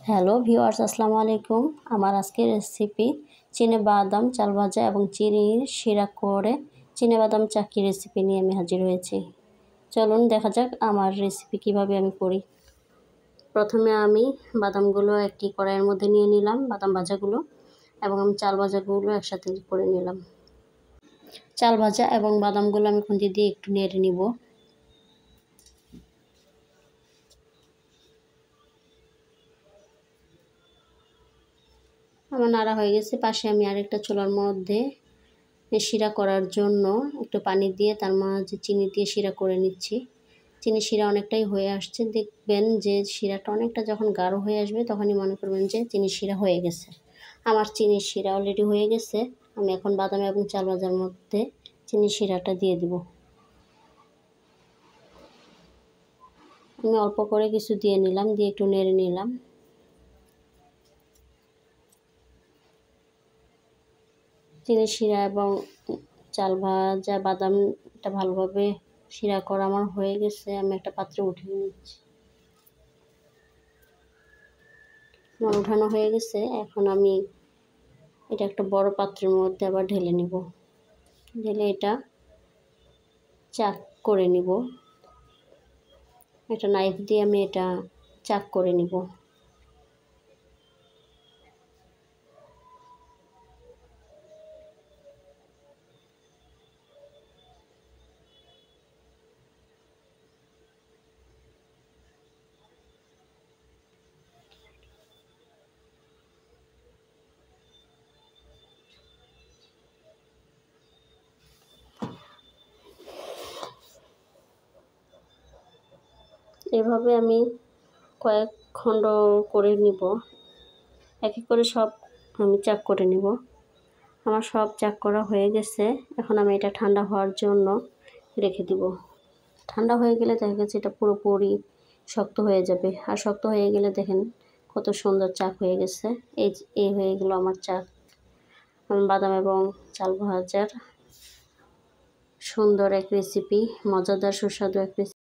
Hello viewers, আসসালামু আলাইকুম। আমার আজকের রেসিপি চিনেবাদাম চাল ভাজা এবং চিনির শিরা করে চিনেবাদাম চাকি রেসিপি নিয়ে আমি হাজির হয়েছি। চলুন দেখা যাক আমার রেসিপি কিভাবে আমি করি। প্রথমে আমি বাদামগুলো একটি কড়াইয়ের মধ্যে নিয়ে নিলাম, বাদাম ভাজাগুলো, এবং আমি চাল ভাজাগুলো একসাথে করে নিলাম। চাল ভাজা এবং বাদামগুলো আমি খুন্তি দিয়ে একটু নেড়ে নিব। আমার নাড়া হয়ে গেছে। পাশে আমি আরেকটা চুলার মধ্যে শিরা করার জন্য একটু পানি দিয়ে তার মাঝে চিনি দিয়ে শিরা করে নিচ্ছি। চিনি শিরা অনেকটাই হয়ে আসছে। দেখবেন যে শিরাটা অনেকটা যখন গাঢ় হয়ে আসবে তখনই মনে করবেন যে চিনি শিরা হয়ে গেছে। আমার চিনি শিরা অলরেডি হয়ে গেছে। আমি এখন বাদাম এবং চাল ভাজার মধ্যে চিনি শিরাটা দিয়ে দিব। আমি অল্প করে কিছু দিয়ে নিলাম, দিয়ে একটু নেড়ে নিলাম। চিনি শিরা এবং চাল ভাজা বাদামটা ভালোভাবে শিরা করা আমার হয়ে গেছে। আমি একটা পাত্রে উঠিয়ে নিচ্ছি। আমার উঠানো হয়ে গেছে। এখন আমি এটা একটা বড় পাত্রের মধ্যে আবার ঢেলে নিব। ঢেলে এটা চাক করে নিব। একটা নাইফ দিয়ে আমি এটা চাক করে নিব। এভাবে আমি কয়েক খণ্ড করে নিব। এক এক করে সব আমি চাক করে নিব। আমার সব চাক করা হয়ে গেছে। এখন আমি এটা ঠান্ডা হওয়ার জন্য রেখে দিব। ঠান্ডা হয়ে গেলে দেখা গেছে এটা পুরোপুরি শক্ত হয়ে যাবে। আর শক্ত হয়ে গেলে দেখেন কত সুন্দর চাক হয়ে গেছে। এই হয়ে গেল আমার চাক। বাদাম এবং চাল ভাজার সুন্দর এক রেসিপি, মজাদার সুস্বাদু এক রেসিপি।